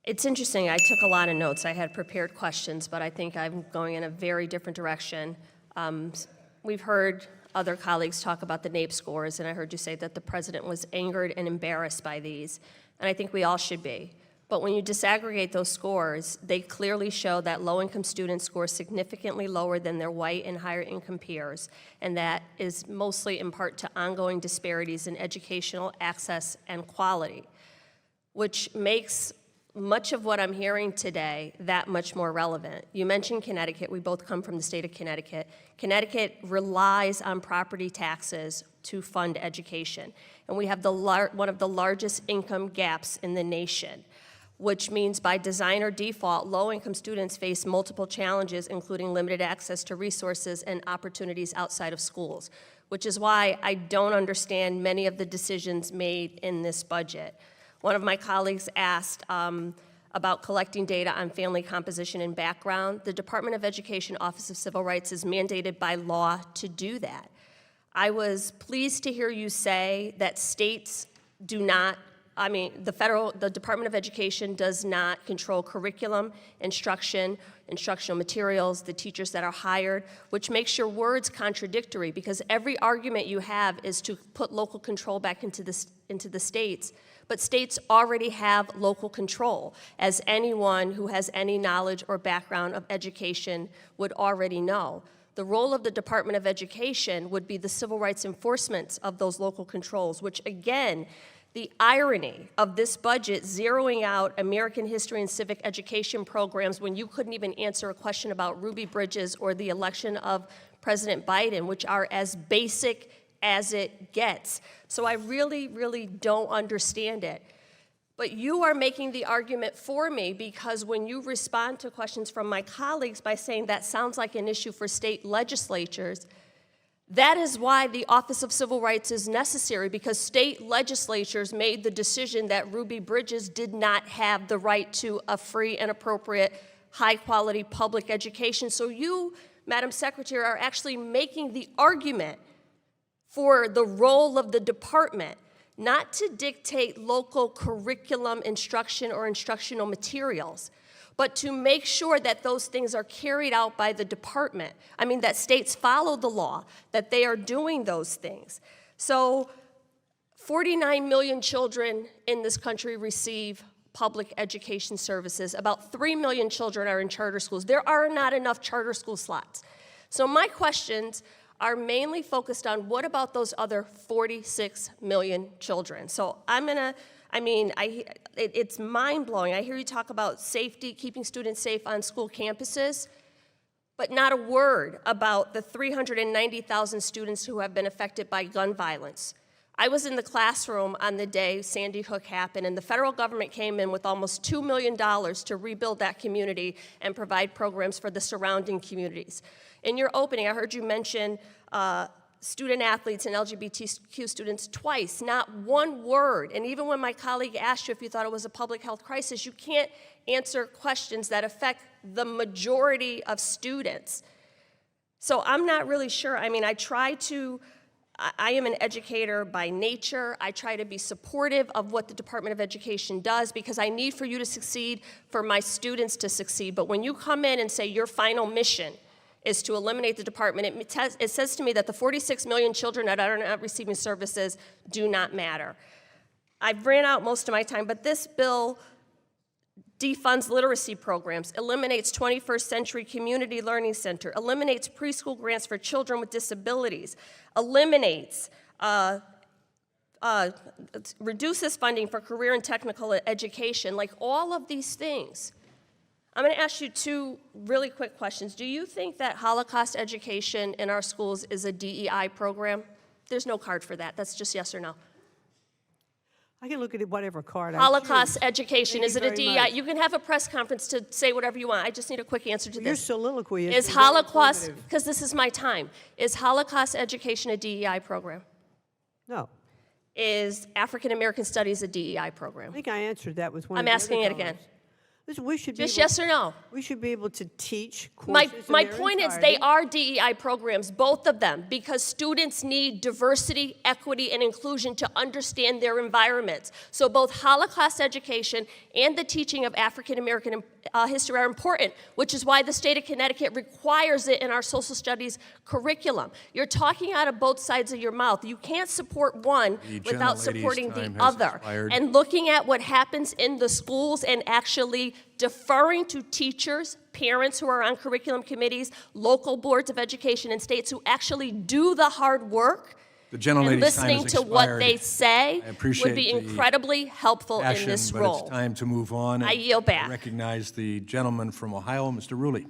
It's interesting. I took a lot of notes. I had prepared questions, but I think I'm going in a very different direction. We've heard other colleagues talk about the NAEP scores, and I heard you say that the president was angered and embarrassed by these, and I think we all should be. But when you disaggregate those scores, they clearly show that low-income students score significantly lower than their white and higher-income peers, and that is mostly in part to ongoing disparities in educational access and quality, which makes much of what I'm hearing today that much more relevant. You mentioned Connecticut. We both come from the state of Connecticut. Connecticut relies on property taxes to fund education, and we have one of the largest income gaps in the nation, which means by design or default, low-income students face multiple challenges, including limited access to resources and opportunities outside of schools, which is why I don't understand many of the decisions made in this budget. One of my colleagues asked about collecting data on family composition and background. The Department of Education Office of Civil Rights is mandated by law to do that. I was pleased to hear you say that states do not, the Department of Education does not control curriculum, instructional materials, the teachers that are hired, which makes your words contradictory because every argument you have is to put local control back into the states. But states already have local control, as anyone who has any knowledge or background of education would already know. The role of the Department of Education would be the civil rights enforcement of those local controls, which again, the irony of this budget zeroing out American history and civic education programs when you couldn't even answer a question about Ruby Bridges or the election of President Biden, which are as basic as it gets. So I really, really don't understand it. But you are making the argument for me because when you respond to questions from my colleagues by saying that sounds like an issue for state legislatures, that is why the Office of Civil Rights is necessary, because state legislatures made the decision that Ruby Bridges did not have the right to a free and appropriate, high-quality public education. So you, Madam Secretary, are actually making the argument for the role of the department, not to dictate local curriculum instruction or instructional materials, but to make sure that those things are carried out by the department. That states follow the law, that they are doing those things. So 49 million children in this country receive public education services. About 3 million children are in charter schools. There are not enough charter school slots. So my questions are mainly focused on what about those other 46 million children. So it's mind-blowing. I hear you talk about safety, keeping students safe on school campuses, but not a word about the 390,000 students who have been affected by gun violence. I was in the classroom on the day Sandy Hook happened, and the federal government came in with almost $2 million to rebuild that community and provide programs for the surrounding communities. In your opening, I heard you mention student athletes and LGBTQ students twice, not one word. And even when my colleague asked you if you thought it was a public health crisis, you can't answer questions that affect the majority of students. So I'm not really sure. I am an educator by nature. I try to be supportive of what the Department of Education does because I need for you to succeed, for my students to succeed. But when you come in and say your final mission is to eliminate the department, it says to me that the 46 million children that are not receiving services do not matter. I've ran out most of my time, but this bill defunds literacy programs, eliminates 21st Century Community Learning Center, eliminates preschool grants for children with disabilities, eliminates, reduces funding for career and technical education, like all of these things. I'm going to ask you two really quick questions. Do you think that Holocaust education in our schools is a DEI program? There's no card for that. That's just yes or no. I can look at whatever card Holocaust I choose. education, is it a DEI? Much. You can have a press conference to say whatever you want. I just need a quick answer to this. Your soliloquy is Holocaust, because this is my time, is Holocaust education a DEI program? No. Is African American Studies a DEI program? I think I answered that with one I'm asking it again. Listen, we should be Just able, yes or no? we should be able to teach My courses in their point is they entirety. are DEI programs, both of them, because students need diversity, equity, and inclusion to understand their environments. So both Holocaust education and the teaching of African American history are important, which is why the state of Connecticut requires it in our social studies curriculum. You're talking out of both sides of your mouth. You can't support one The without gentlelady's supporting the time has other. expired. And looking at what happens in the schools and actually deferring to teachers, parents who are on curriculum committees, local boards of education in states who actually do the hard work The and gentlelady's time listening has to what expired. they say I appreciate would be the incredibly helpful in Passion, this but role. it's time to move on. I yield back. Recognize the gentleman from Ohio, Mr. Rulli.